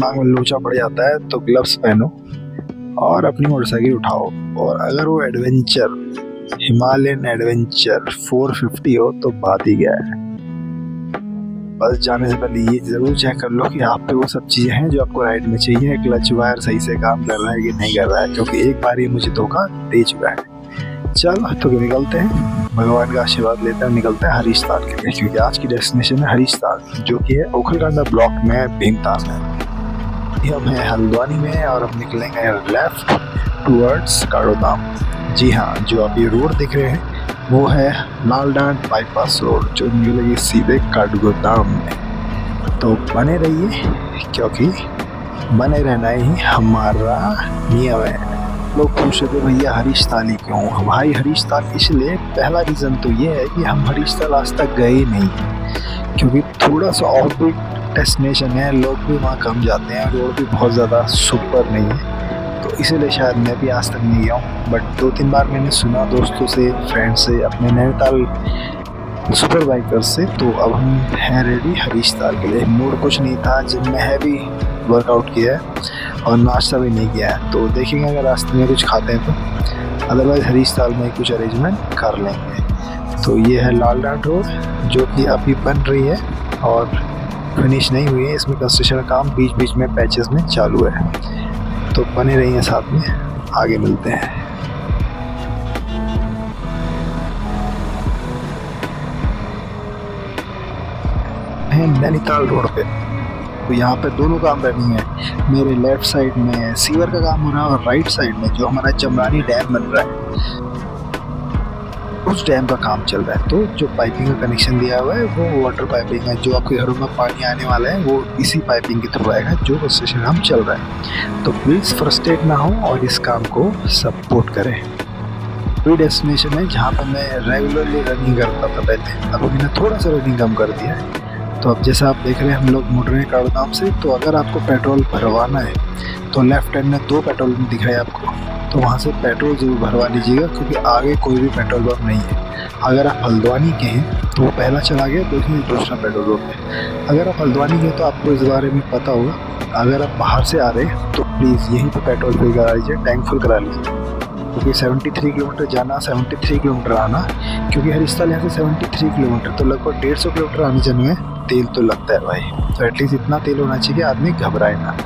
दिमाग में लोचा पड़ जाता है तो ग्लव्स पहनो और अपनी मोटरसाइकिल उठाओ। और अगर वो एडवेंचर हिमालयन एडवेंचर 450 हो तो बात ही क्या है। बस जाने से पहले ये जरूर चेक कर लो कि आप पे वो सब चीज़ें हैं जो आपको राइड में चाहिए। क्लच वायर सही से काम कर रहा है कि नहीं कर रहा है, क्योंकि एक बार ये मुझे धोखा दे चुका है। चल तो निकलते हैं, भगवान का आशीर्वाद लेते हैं, निकलते हैं हरीशताल के लिए, क्योंकि आज की डेस्टिनेशन है हरीशताल, जो कि है ओखलकांडा ब्लॉक में भीमताल में। हम हैं हल्द्वानी में और हम निकलेंगे लेफ्ट टूवर्ड्स काठगोदाम। जी हाँ, जो आप ये रोड देख रहे हैं वो है लाल डांड बाईपास रोड, जो मिलेगी सीधे काठगोदाम में। तो बने रहिए, क्योंकि बने रहना ही हमारा नियम है। लोग पूछ रहे थे भैया हरीशताल ही क्यों? भाई हरीशताल इसलिए, पहला रीज़न तो ये है कि हम हरीशताल आज तक गए नहीं, क्योंकि थोड़ा सा ऑफबीट डेस्टिनेशन है, लोग भी वहाँ कम जाते हैं, रोड भी बहुत ज़्यादा सुपर नहीं है, तो इसीलिए शायद मैं भी आज तक नहीं गया हूँ। बट 2-3 बार मैंने सुना दोस्तों से, फ्रेंड से, अपने नैनीताल सुपर बाइकर से, तो अब हम हैं रेडी हरीशताल के लिए। मूड कुछ नहीं था, जिम में हैवी वर्कआउट किया है और नाश्ता भी नहीं किया है, तो देखेंगे अगर रास्ते में कुछ खाते हैं तो, अदरवाइज़ हरीशताल में कुछ अरेंजमेंट कर लेंगे। तो ये है लाल डांड रोड, जो कि अभी बन रही है और फिनिश नहीं हुई है, इसमें कंस्ट्रक्शन का काम बीच बीच में पैचेस में चालू है। तो बने रहिए साथ में, आगे मिलते हैं। नैनीताल रोड पे, तो यहाँ पे दोनों काम रनिंग है। मेरे लेफ्ट साइड में सीवर का काम हो रहा है और राइट साइड में जो हमारा चमरानी डैम बन रहा है, उस डैम का काम चल रहा है। तो जो पाइपिंग का कनेक्शन दिया हुआ है वो वाटर पाइपिंग है, जो आपके घरों में पानी आने वाला है वो इसी पाइपिंग के थ्रू आएगा, जो कंस्ट्रक्शन काम चल रहा है। तो प्लीज़ फ्रस्ट्रेट ना हो और इस काम को सपोर्ट करें। कोई डेस्टिनेशन है जहाँ पर मैं रेगुलरली रनिंग करता था पहले, अब मैंने थोड़ा सा रनिंग कम कर दिया है। तो अब जैसा आप देख रहे हैं हम लोग मुड़ रहे हैं काठगोदाम से, तो अगर आपको पेट्रोल भरवाना है तो लेफ्ट हैंड में 2 पेट्रोल पंप दिख रहे हैं आपको, तो वहाँ से पेट्रोल ज़रूर भरवा लीजिएगा, क्योंकि आगे कोई भी पेट्रोल पंप नहीं है। अगर आप हल्द्वानी के हैं तो वो पहला चला गया, दूसरा पेट्रोल पंप है। अगर आप हल्द्वानी के हैं तो आपको इस बारे में पता होगा। अगर आप बाहर से आ रहे हैं तो प्लीज़ यहीं पर पेट्रोल फिल करा लीजिए, टैंक फुल करा लीजिए, क्योंकि 73 किलोमीटर जाना, 73 किलोमीटर आना, क्योंकि हरीशताल यहाँ से 73 किलोमीटर, तो लगभग 150 किलोमीटर आने जाने में तेल तो लगता है भाई। तो एटलीस्ट इतना तेल होना चाहिए कि आदमी घबराए ना।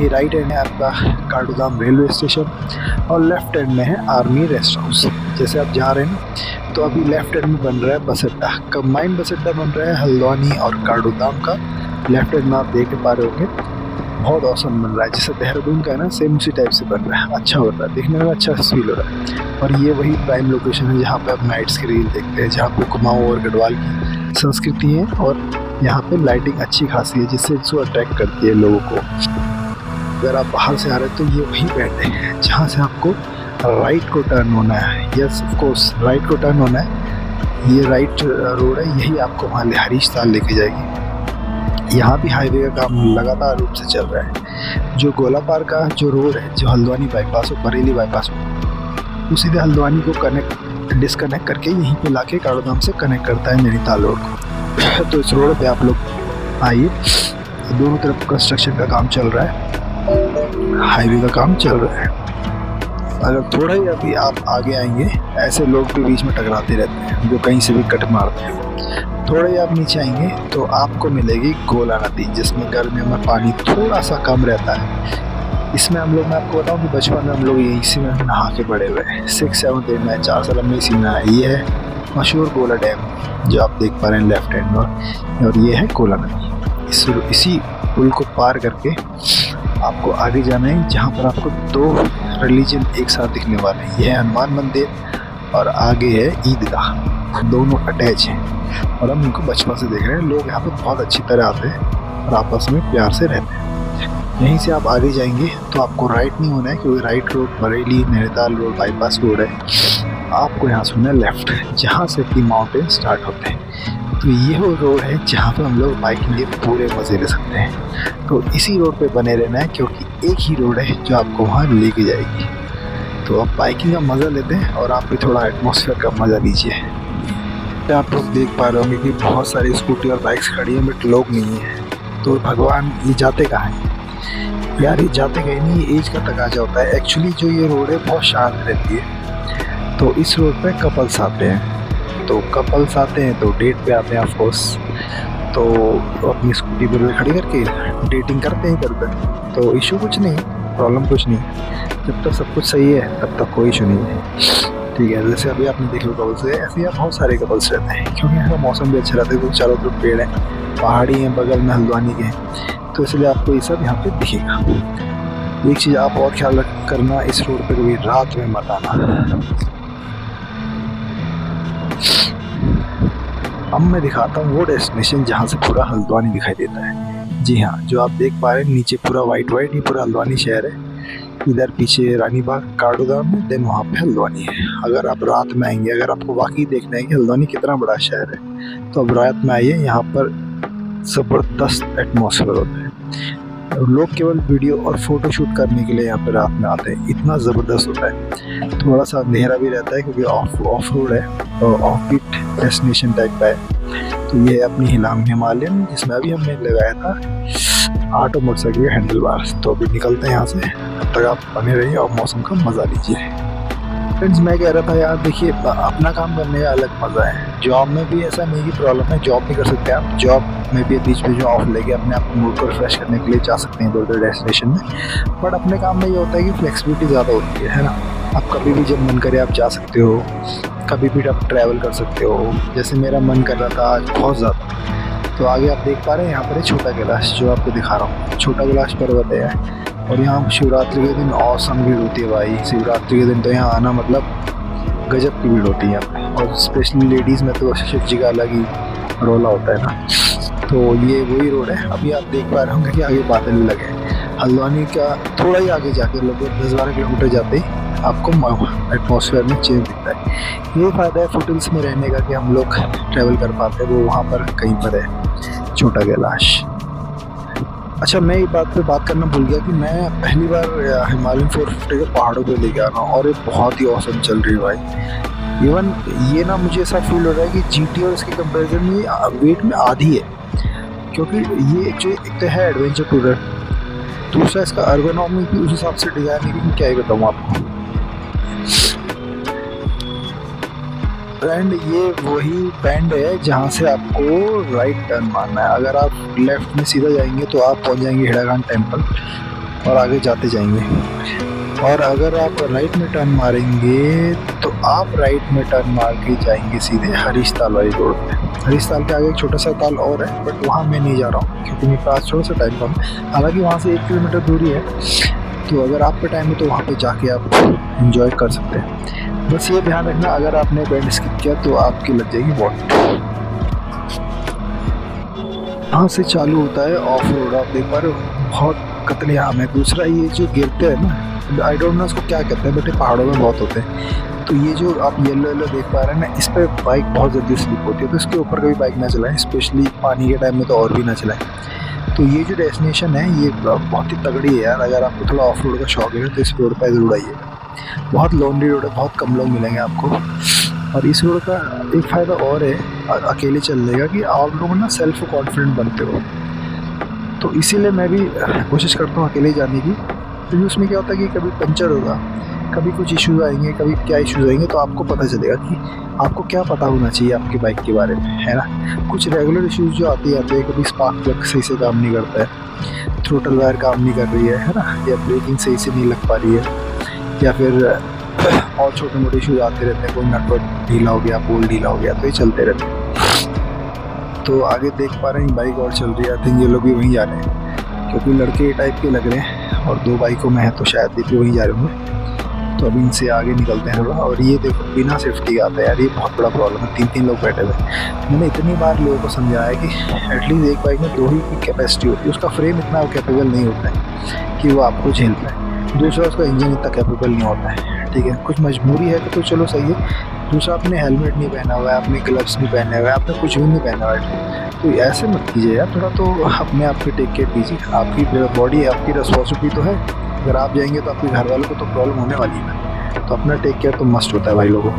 ये राइट हैंड है आपका काठगोदाम रेलवे स्टेशन और लेफ्ट हैंड में है आर्मी रेस्ट हाउस। जैसे आप जा रहे हैं तो अभी लेफ्ट हैंड में बन रहा है बस अड्डा, कंबाइंड बस अड्डा बन रहा है हल्द्वानी और काठगोदाम का। लेफ्ट हैंड में आप देख पा रहे होंगे, बहुत औसम बन रहा है, जैसे देहरादून का है ना, सेम उसी टाइप से बन रहा है। अच्छा हो रहा है, देखने में अच्छा फील हो रहा है। और ये वही प्राइम लोकेशन है जहाँ पे आप नाइट्स की रील देखते हैं, जहाँ पे कुमाऊँ और गढ़वाल की संस्कृति है और यहाँ पे लाइटिंग अच्छी खासी है, जिससे इसको अट्रैक्ट करती है लोगों को। अगर आप बाहर से आ रहे हैं तो ये वही बैंड है जहाँ से आपको राइट को टर्न होना है। यस ऑफ कोर्स, राइट को टर्न होना है। ये राइट रोड है, यही आपको वहाँ हरीशताल लेके जाएगी। यहाँ भी हाईवे का काम लगातार रूप से चल रहा है। जो गोलापार का जो रोड है, जो हल्द्वानी बाईपास और बरेली बाईपास, वो सीधे हल्द्वानी को डिस्कनेक्ट करके यहीं पे लाके काठगोदाम से कनेक्ट करता है नैनीताल रोड को। तो इस रोड पे आप लोग आइए, दोनों तरफ कंस्ट्रक्शन का काम चल रहा है, हाईवे का काम चल रहा है। अगर थोड़ा ही अभी आप आगे आएंगे, ऐसे लोग भी बीच में टकराते रहते हैं जो कहीं से भी कट मारते हैं। थोड़ा ही आप नीचे आएंगे तो आपको मिलेगी गोला नदी, जिसमें गर्मियों में पानी थोड़ा सा कम रहता है। इसमें हम लोग, मैं आपको बताऊं कि बचपन में हम लोग इसी में नहा के बड़े हुए हैं। 6-7 दिन में 4 साल में इसी में नहाए। ये है मशहूर गोला डैम जो आप देख पा रहे हैं लेफ्ट हैंड में, और ये है गोला नदी। इसी पुल को पार करके आपको आगे जाना है, जहाँ पर आपको 2 रिलीजन एक साथ दिखने वाले हैं। यह है हनुमान मंदिर और आगे है ईदगाह, दोनों अटैच हैं और हम इनको बचपन से देख रहे हैं। लोग यहाँ पे बहुत अच्छी तरह आते हैं और आपस में प्यार से रहते हैं। यहीं से आप आगे जाएंगे तो आपको राइट नहीं होना है, क्योंकि right road Bareilly Nainital road bypass road है। आपको यहाँ से होना है लेफ्ट, जहाँ से कि माउंटेन स्टार्ट होते हैं। तो ये वो रोड है जहाँ पर हम लोग बाइकिंग के पूरे मज़े ले सकते हैं। तो इसी रोड पे बने रहना है, क्योंकि एक ही रोड है जो आपको वहाँ लेके जाएगी। तो आप बाइकिंग का मज़ा लेते हैं और आप भी थोड़ा एटमॉस्फेयर का मज़ा लीजिए। आप लोग देख पा रहे होंगे कि बहुत सारी स्कूटी और बाइक्स खड़ी हैं, बट लोग नहीं हैं। तो भगवान ये जाते कहाँ हैं? यार ये जाते कहीं नहीं, एज का तकाजा होता है। एक्चुअली जो ये रोड है बहुत शांत रहती है, तो इस रोड पे कपल्स आते हैं, तो डेट पे आते हैं ऑफ कोर्स। तो अपनी स्कूटी पर खड़ी करके डेटिंग करते हैं इधर उधर, तो इशू कुछ नहीं, प्रॉब्लम कुछ नहीं। जब तक सब कुछ सही है तब तक कोई इशू नहीं है। ठीक है, जैसे अभी आपने देखे कपल्स है, ऐसे यहाँ बहुत सारे कपल्स रहते हैं, क्योंकि यहाँ का मौसम भी अच्छा रहता है, क्योंकि चारों तरफ पेड़ है, पहाड़ी हैं, बगल में हल्द्वानी के हैं, तो इसलिए आपको ये सब यहाँ पे दिखेगा। एक चीज़ आप और ख्याल करना, इस रोड पे कभी रात में मत आना। अब मैं दिखाता हूँ वो डेस्टिनेशन जहाँ से पूरा हल्द्वानी दिखाई देता है। जी हाँ, जो आप देख पा रहे हैं नीचे पूरा वाइट ये पूरा हल्द्वानी शहर है। इधर पीछे रानी बाग काठगोदाम है, देन वहाँ पे हल्द्वानी है। अगर आप रात में आएंगे, अगर आपको वाकई देखना है कि हल्द्वानी कितना बड़ा शहर है, तो अब रात में आइए। यहाँ पर ज़बरदस्त एटमॉस्फेयर होता है। लोग केवल वीडियो और फोटो शूट करने के लिए यहाँ पे रात में आते हैं, इतना ज़बरदस्त होता है। थोड़ा सा अंधेरा भी रहता है, क्योंकि ऑफ रोड है और ऑफ बीट डेस्टिनेशन टाइप का है। तो ये है अपनी हिलांग हिमालयन, जिसमें अभी हमने लगाया था ऑटो मोटरसाइकिल के हैंडल बार। तो अभी निकलते हैं यहाँ से, तब तक आप बने रहिए और मौसम का मज़ा लीजिए। फ्रेंड्स, मैं कह रहा था यार, देखिए अपना काम करने का अलग मज़ा है। जॉब में भी ऐसा नहीं कि प्रॉब्लम है, जॉब भी कर सकते हैं आप। जॉब में भी बीच में जो ऑफ लेके अपने आप मूड को रिफ्रेश करने के लिए जा सकते हैं इधर डेस्टिनेशन में। बट अपने काम में ये होता है कि फ्लेक्सिबिलिटी ज़्यादा होती है ना। आप कभी भी जब मन करे आप जा सकते हो, कभी भी आप ट्रैवल कर सकते हो। जैसे मेरा मन कर रहा था आज बहुत ज़्यादा, तो आगे आप देख पा रहे हैं यहाँ पर है छोटा कैलाश, जो आपको दिखा रहा हूँ। छोटा कैलाश पर्वत है, और यहाँ शिवरात्रि के दिन औसम भीड़ होती है भाई। शिवरात्रि के दिन तो यहाँ आना मतलब गजब की भीड़ होती है यहाँ पे, और स्पेशली लेडीज़ में तो शिव जी का अलग ही रोला होता है ना। तो ये वही रोड है। अभी आप देख पा रहे होंगे कि आगे बादल लगे। हल्द्वानी का थोड़ा ही आगे जाके लगभग 10-12 किलोमीटर जाते ही आपको एटमॉस्फेयर में चेंज दिखता है। ये फ़ायदा है फुटहिल्स में रहने का कि हम लोग ट्रैवल कर पाते हैं। वो वहाँ पर कहीं पर है छोटा कैलाश। अच्छा, मैं एक बात पे बात करना भूल गया कि मैं पहली बार हिमालयन 450 के पहाड़ों पे लेके आ रहा हूँ, और ये बहुत ही औसम चल रही है भाई। इवन ये ना मुझे ऐसा फील हो रहा है कि GT और इसके कंपैरिजन में वेट में आधी है, क्योंकि ये जो एक तो है एडवेंचर टूर, दूसरा इसका अर्गोनॉमी भी उस हिसाब से डिज़ाइन है कि क्या ही बताऊँ आपको। बैंड, ये वही बैंड है जहाँ से आपको राइट टर्न मारना है। अगर आप लेफ्ट में सीधा जाएंगे तो आप पहुँच जाएंगे हिड़ागान टेम्पल और आगे जाते जाएंगे। और अगर आप राइट में टर्न मारेंगे तो आप राइट में टर्न मार के जाएंगे सीधे हरीश ताल वाली रोड पे। हरीश ताल के आगे एक छोटा सा ताल और है, बट वहाँ मैं नहीं जा रहा हूँ क्योंकि मेरे पास थोड़ा सा टाइम कम है। हालांकि वहाँ से 1 किलोमीटर दूरी है, तो अगर आपका टाइम है तो वहाँ पे जाके आप एंजॉय कर सकते हैं। बस ये ध्यान रखना, अगर आपने बैंड स्किप किया तो आपकी लग जाएगी वॉट। यहाँ से चालू होता है ऑफ रोड, आप देख पा रहे हो बहुत कतलेआम है। दूसरा ये जो गिरते हैं ना, आई डोंट नो इसको क्या कहते हैं, बट ये पहाड़ों में बहुत होते हैं। तो ये जो आप येलो देख पा रहे हैं ना, इस पर बाइक बहुत जल्दी स्लिप होती है, तो इसके ऊपर कभी बाइक ना चलाएं, स्पेशली पानी के टाइम में तो और भी ना चलाएं। तो ये जो डेस्टिनेशन है ये बहुत ही तगड़ी है यार। अगर आपको थोड़ा ऑफ रोड का शौक है तो इस रोड पर ज़रूर आइए। बहुत लोनली रोड है, बहुत कम लोग मिलेंगे आपको। और इस रोड का एक फ़ायदा और है अकेले चलने का, कि आप लोग ना सेल्फ कॉन्फिडेंट बनते हो। तो इसीलिए मैं भी कोशिश करता हूँ अकेले जाने की, क्योंकि उसमें क्या होता है कि कभी पंचर होगा, कभी कुछ इश्यूज आएंगे, कभी क्या इश्यूज आएंगे, तो आपको पता चलेगा कि आपको क्या पता होना चाहिए आपकी बाइक के बारे में, है ना। कुछ रेगुलर इश्यूज जो आते हैं, कभी स्पार्क प्लग सही से काम नहीं करता है, थ्रोटल वायर काम नहीं कर रही है ना, या ब्रेकिंग सही से नहीं लग पा रही है, या फिर और छोटे मोटे इश्यूज आते रहते हैं, कोई नटवर्क ढीला हो गया, पोल ढीला हो गया, तो ये चलते रहते हैं। तो आगे देख पा रहे हैं बाइक और चल रही है, आई थिंक ये लोग भी वहीं जा रहे हैं, क्योंकि लड़के टाइप के लग रहे हैं और 2 बाइकों में है, तो शायद ये भी वहीं जा रहे होंगे। तो अभी इनसे आगे निकलते हैं थोड़ा। और ये देखो बिना सेफ्टी का आता है यार, ये बहुत बड़ा प्रॉब्लम है। 3-3 लोग बैठे हुए। मैंने इतनी बार लोगों को समझाया कि एटलीस्ट एक बाइक में 2 ही की कैपेसिटी होती है, उसका फ्रेम इतना कैपेबल नहीं होता है कि वो आपको झेल पाए। दूसरा, उसका इंजन इतना कैपेबल नहीं होता है, ठीक है। कुछ मजबूरी है तो चलो सही है। दूसरा, आपने हेलमेट नहीं पहना हुआ है, आपने ग्लव्स नहीं पहने हुए, आपने कुछ भी नहीं पहना हुआ है, तो ऐसे मत कीजिए यार। थोड़ा तो अपने आप की टेक केयर कीजिए। आपकी बॉडी है, आपकी रिस्पॉन्सिबिलिटी तो है। अगर आप जाएंगे तो आपके घर वालों को तो प्रॉब्लम होने वाली है, तो अपना टेक केयर तो मस्ट होता है भाई लोगों।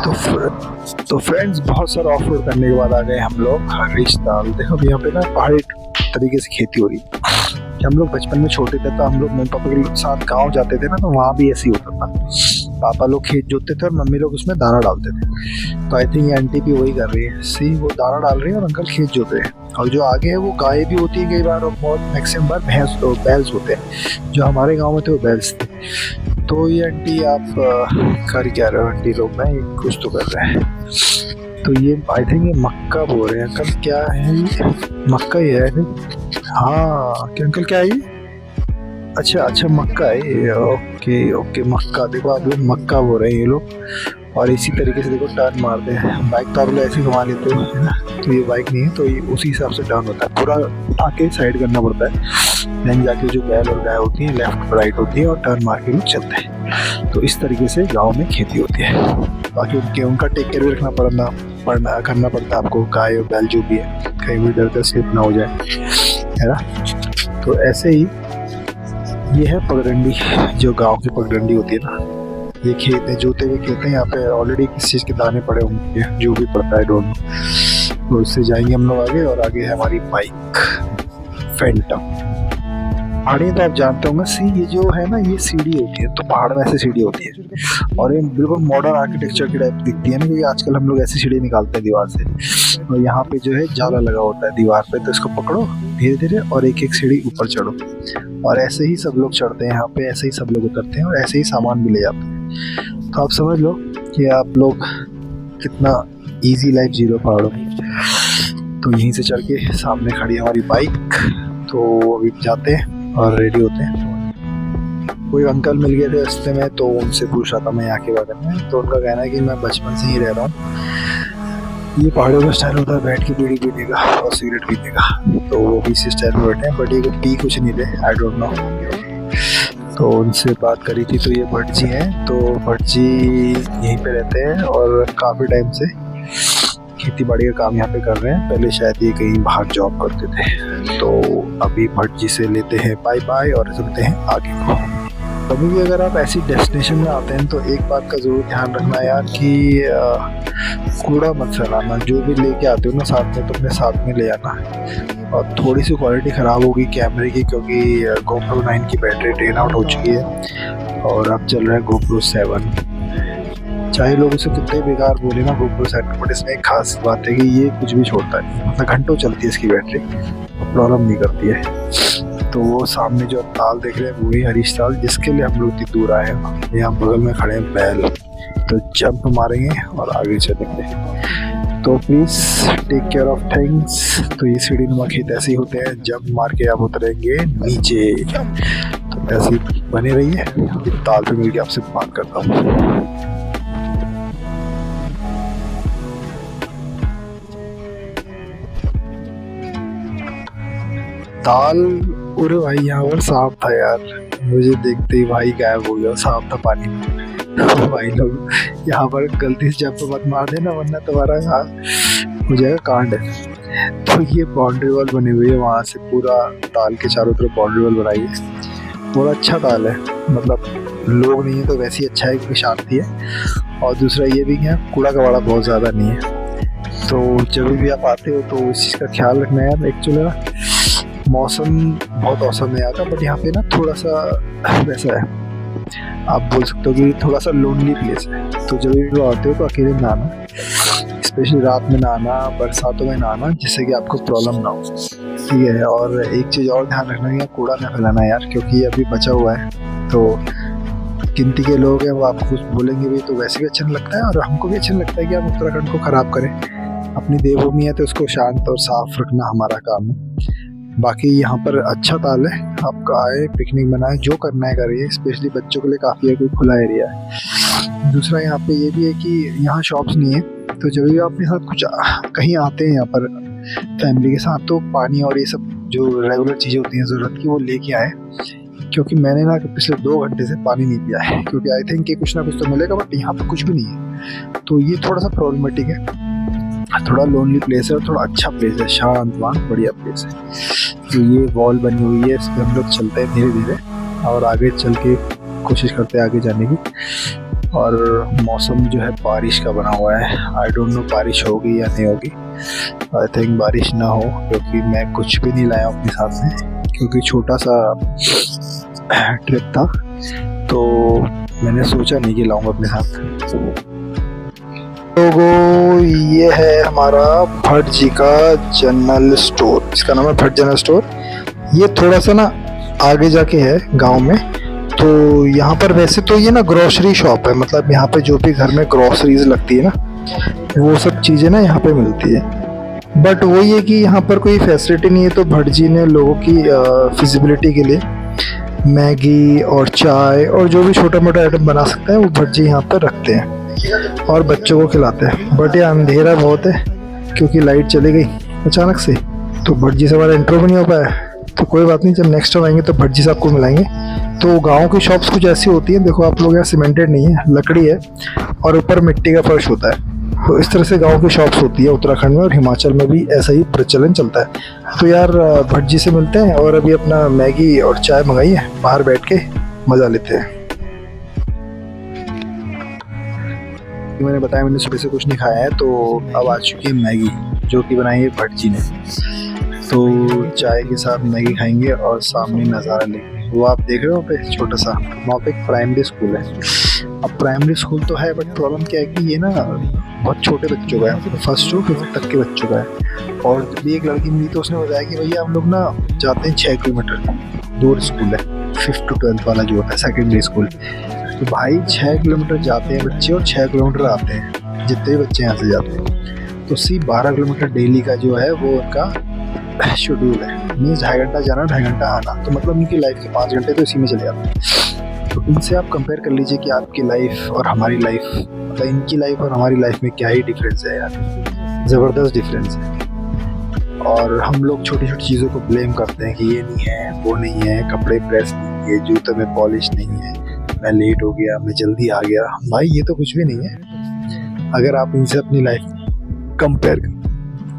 तो फ्रेंड्स, बहुत सारा ऑफ रोड करने के बाद आ गए हम लोग हरीश ताल। देखो यहाँ पे ना पहाड़ी तरीके से खेती हो रही है। जब हम लोग बचपन में छोटे थे तो हम लोग मम्मी पापा के साथ गाँव जाते थे ना, तो वहाँ भी ऐसे ही होता था। पापा लोग खेत जोतते थे और मम्मी लोग उसमें दाना डालते थे। तो आई थिंक ये आंटी भी वही कर रही है, सी वो दाना डाल रही है और अंकल खेत जोत रहे हैं। और जो आगे है वो गाय भी होती है कई बार, और बहुत मैक्सिमम बार भैंस तो बैल्स होते हैं। जो हमारे गाँव में थे वो बैल्स थे। तो ये आंटी आप कर क्या रहे हो आंटी लोग? मैं कुछ तो कर रहे हैं। तो ये आई थिंक ये मक्का बोल रहे हैं अंकल, क्या है ये? मक्का ही है। हाँ क्या अंकल, क्या है ये? अच्छा मक्का है ये। ओके मक्का। देखो आप लोग मक्का बोल रहे हैं ये लोग, और इसी तरीके से देखो टर्न मारते हैं। बाइक तो आप लोग ऐसे घुमा लेते हो है ना, तो ये बाइक नहीं है, तो ये उसी हिसाब से टर्न होता है। पूरा उठा के साइड करना पड़ता है, देन जाके जो बैल और गाय होती है लेफ्ट राइट होती है और टर्न मार के लोग चलते हैं। तो इस तरीके से गाँव में खेती होती है। बाकी उनका टेक केयर भी करना पड़ता है आपको, गाय और बैल जो भी है, कहीं भी इधर उधर स्लिप ना हो जाए, है ना। तो ऐसे ही ये है पगडंडी, जो गांव की पगडंडी होती है ना। ये खेत है, जोते हुए खेत है। यहाँ पे ऑलरेडी किस चीज़ के दाने पड़े होंगे, जो भी पड़ता है डोंट नो। तो उससे जाएंगे हम लोग आगे, और आगे है हमारी बाइक फैंटम। पहाड़ी तो आप जानते होंगे, ये जो है ना, ये सीढ़ी होती है। तो पहाड़ में ऐसी सीढ़ी होती है, और ये बिल्कुल मॉडर्न आर्किटेक्चर की टाइप दिखती है ना, क्योंकि आजकल हम लोग ऐसी सीढ़ी निकालते हैं दीवार से। और यहाँ पे जो है जाला लगा होता है दीवार पे, तो इसको पकड़ो धीरे धीरे और एक एक सीढ़ी ऊपर चढ़ो। और ऐसे ही सब लोग चढ़ते हैं यहाँ पे, ऐसे ही सब लोग उतरते हैं, और ऐसे ही सामान भी ले जाते हैं। तो आप समझ लो कि आप लोग कितना इजी लाइफ जी रहे हो पहाड़ों में। तो यहीं से चढ़ के सामने खड़ी है हमारी बाइक। तो अभी जाते हैं और रेडी होते हैं। कोई अंकल मिल गए थे रास्ते में, तो उनसे पूछ रहा था मैं यहाँ के बारे में। तो उनका कहना है कि मैं बचपन से ही रह रहा हूँ, ये पहाड़ों का स्टाइल होता है बैठ के बीड़ी पीने का और सिगरेट पीने का। तो वो भी इसी स्टाइल में बैठे हैं, बट ये पी कुछ नहीं थे, आई डोंट नो। तो उनसे बात करी थी, तो ये भट्ट जी हैं। तो भट्ट जी यहीं पे रहते हैं और काफ़ी टाइम से खेती बाड़ी का काम यहाँ पे कर रहे हैं। पहले शायद ये कहीं बाहर जॉब करते थे। तो अभी भट्ट जी से लेते हैं बाय बाय और चलते हैं आगे को। कभी भी अगर आप ऐसी डेस्टिनेशन में आते हैं तो एक बात का ज़रूर ध्यान रखना यार कि कूड़ा मत फैलाना। जो भी लेके आते हो ना साथ में, तो अपने साथ में ले आना। और थोड़ी सी क्वालिटी ख़राब होगी कैमरे की, क्योंकि GoPro 9 की बैटरी ड्रेन आउट हो चुकी है और अब चल रहा है GoPro 7। चाहे लोग उसे कितने बेकार बोले ना GoPro 7, बट इसमें एक खास बात है कि ये कुछ भी छोड़ता नहीं, मतलब घंटों चलती है इसकी बैटरी, प्रॉब्लम नहीं करती है। तो वो सामने जो ताल देख रहे हैं वही हरीश ताल, जिसके लिए हम लोग इतनी दूर आए हैं। यहाँ बगल में खड़े हैं बैल, तो जंप मारेंगे और आगे चलेंगे। तो please take care of things. तो ये सीढ़ी नुमा खेत ऐसे ही होते हैं, जंप मार के आप उतरेंगे नीचे। तो ऐसे ही बने रहिए, ताल पे मिल के आपसे बात करता हूँ। ताल, अरे भाई यहाँ पर सांप था यार, मुझे देखते ही भाई गायब हो गया, सांप था पानी में। भाई लोग यहाँ पर गलती से जंप मत मार देना, वरना तुम्हारा यहाँ हो जाएगा कांड है। तो ये बाउंड्री वॉल बनी हुई है, वहाँ से पूरा ताल के चारों तरफ बाउंड्री वॉल बनाई है। पूरा अच्छा ताल है, मतलब लोग नहीं है तो वैसे ही अच्छा है क्योंकि शांति है। और दूसरा ये भी क्या, कूड़ा कबाड़ा बहुत ज़्यादा नहीं है। तो जब भी आप आते हो तो इस चीज़ का ख्याल रखना है यार। एक्चुअली मौसम बहुत औसम है यहाँ का, बट यहाँ पे ना थोड़ा सा वैसा है, आप बोल सकते हो कि थोड़ा सा लोनली प्लेस है। तो जब भी आते हो तो अकेले ना आना, स्पेशली रात में ना आना, बरसातों में ना आना, जिससे कि आपको प्रॉब्लम ना हो, ठीक है। और एक चीज़ और ध्यान रखना है, कूड़ा ना फैलाना यार, क्योंकि अभी बचा हुआ है। तो गिनती के लोग हैं, वो आपको कुछ बोलेंगे भी तो वैसे भी अच्छा नहीं लगता है, और हमको भी अच्छा नहीं लगता है कि आप उत्तराखंड को ख़राब करें। अपनी देवभूमि है तो उसको शांत और साफ रखना हमारा काम है। बाकी यहाँ पर अच्छा ताल है, आपका आए पिकनिक बनाए, जो करना है करिए। स्पेशली बच्चों के लिए काफ़ी है, कोई खुला एरिया है। दूसरा यहाँ पे ये भी है कि यहाँ शॉप्स नहीं है, तो जब भी आप अपने साथ कुछ कहीं आते हैं यहाँ पर फैमिली के साथ, तो पानी और ये सब जो रेगुलर चीज़ें होती हैं ज़रूरत की, वो लेके आए। क्योंकि मैंने ना पिछले 2 घंटे से पानी नहीं पिया है, क्योंकि आई थिंक कि कुछ ना कुछ तो मिलेगा, बट यहाँ पर कुछ भी नहीं है। तो ये थोड़ा सा प्रॉब्लमेटिक है, थोड़ा लोनली प्लेस है और थोड़ा अच्छा प्लेस है, शांत बढ़िया प्लेस है। तो ये वॉल बनी हुई है, इस पर हम लोग चलते हैं धीरे धीरे और आगे चल के कोशिश करते हैं आगे जाने की। और मौसम जो है बारिश का बना हुआ है, आई डोंट नो बारिश होगी या नहीं होगी। आई थिंक बारिश ना हो, क्योंकि मैं कुछ भी नहीं लाया अपने साथ में, क्योंकि छोटा सा ट्रिप था, तो मैंने सोचा नहीं कि लाऊंगा अपने साथ। लोगों, ये है हमारा भट्ट जी का जनरल स्टोर। इसका नाम है भट्ट जनरल स्टोर। ये थोड़ा सा ना आगे जाके है गांव में। तो यहाँ पर वैसे तो ये ना ग्रोसरी शॉप है, मतलब यहाँ पे जो भी घर में ग्रोसरीज लगती है ना, वो सब चीज़ें ना यहाँ पे मिलती है। बट वही है कि यहाँ पर कोई फैसिलिटी नहीं है, तो भट्ट जी ने लोगों की फिजिबिलिटी के लिए मैगी और चाय और जो भी छोटा मोटा आइटम बना सकते हैं वो भट्ट जी यहाँ पर रखते हैं और बच्चों को खिलाते हैं। बट ये अंधेरा बहुत है क्योंकि लाइट चली गई अचानक से, तो भट्ट जी से हमारा इंट्रो भी नहीं हो पाया। तो कोई बात नहीं, जब नेक्स्ट टाइम आएंगे तो भट्ट जी से आपको मिलाएंगे। तो गांव की शॉप्स कुछ ऐसी होती हैं, देखो आप लोग, यहाँ सीमेंटेड नहीं है, लकड़ी है और ऊपर मिट्टी का फर्श होता है। तो इस तरह से गांव की शॉप्स होती है उत्तराखंड में, और हिमाचल में भी ऐसा ही प्रचलन चलता है। तो यार भट्ट जी से मिलते हैं और अभी अपना मैगी और चाय मंगाई है, बाहर बैठ के मज़ा लेते हैं। मैंने बताया मैंने सुबह से कुछ नहीं खाया है, तो अब आ चुकी है मैगी जो कि बनाई है भट्ट जी ने। तो चाय के साथ मैगी खाएंगे और सामने नज़ारा लेंगे। वो आप देख रहे हो पे छोटा सा, वहाँ पे एक प्राइमरी स्कूल है। अब प्राइमरी स्कूल तो है, बट प्रॉब्लम क्या है कि ये ना बहुत छोटे बच्चों का है, फर्स्ट टू फिफ्थ तक के बच्चों का है। और भी एक लड़की मिली तो उसने बताया कि भैया हम लोग ना जाते हैं 6 किलोमीटर दूर स्कूल है, 5th to 12th वाला जो होता है सेकेंडरी स्कूल। तो भाई 6 किलोमीटर जाते हैं बच्चे और 6 किलोमीटर आते हैं, जितने भी बच्चे यहाँ से जाते हैं। तो 12 किलोमीटर डेली का जो है वो उनका शेड्यूल है। मीन्स 2.5 घंटा जाना 2.5 घंटा आना, तो मतलब उनकी लाइफ के 5 घंटे तो इसी में चले जाते हैं। तो इनसे आप कंपेयर कर लीजिए कि आपकी लाइफ और हमारी लाइफ, मतलब इनकी लाइफ और हमारी लाइफ में क्या ही डिफरेंस है यार, ज़बरदस्त डिफरेंस है। और हम लोग छोटी छोटी चीज़ों को ब्लेम करते हैं कि ये नहीं है, वो नहीं है, कपड़े प्रेस नहीं है, जूते में पॉलिश नहीं है, मैं लेट हो गया, मैं जल्दी आ गया। भाई ये तो कुछ भी नहीं है। अगर आप इनसे अपनी लाइफ कंपेयर करें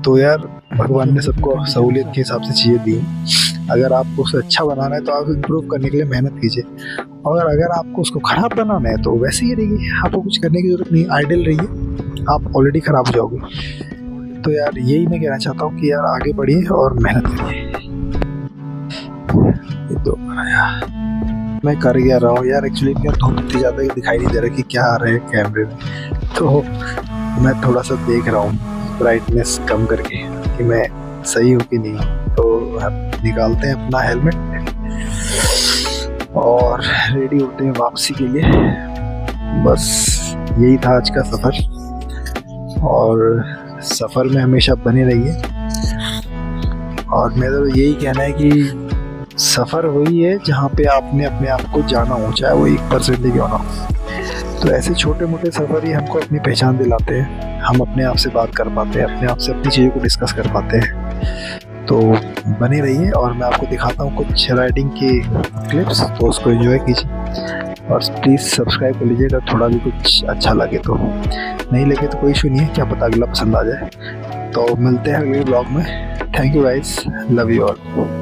तो यार भगवान ने सबको सहूलियत के हिसाब से चीज़ें दी। अगर आपको उसे अच्छा बनाना है तो आप इम्प्रूव करने के लिए मेहनत कीजिए, और अगर आपको उसको ख़राब बनाना है तो वैसे ही रहिए, आपको कुछ करने की ज़रूरत नहीं, आइडियल रहिए, आप ऑलरेडी ख़राब हो जाओगे। तो यार यही मैं कहना चाहता हूँ कि यार आगे बढ़िए और मेहनत करिए। ये तो मैं कर गया रहा हूँ यार, एक्चुअली मैं धूप इतनी ज़्यादा कि दिखाई नहीं दे रहा कि क्या आ रहा है कैमरे में, तो मैं थोड़ा सा देख रहा हूँ ब्राइटनेस कम करके कि मैं सही हूँ कि नहीं। तो निकालते हैं अपना हेलमेट और रेडी होते हैं वापसी के लिए। बस यही था आज का सफ़र, और सफ़र में हमेशा बने रहिए। और मेरा तो यही कहना है कि सफ़र वही है जहाँ पे आपने अपने आप को जाना हो, चाहे वो 1% ही क्यों ना हो। तो ऐसे छोटे मोटे सफ़र ही हमको अपनी पहचान दिलाते हैं, हम अपने आप से बात कर पाते हैं, अपने आप से अपनी चीज़ों को डिस्कस कर पाते हैं। तो बने रहिए और मैं आपको दिखाता हूँ कुछ राइडिंग के क्लिप्स, तो उसको एंजॉय कीजिए और प्लीज़ सब्सक्राइब कर लीजिएगा। थोड़ा भी कुछ अच्छा लगे तो, नहीं लगे तो कोई इशू नहीं है, क्या पता अगला पसंद आ जाए। तो मिलते हैं अगले ब्लॉग में। Thank you guys, love you all.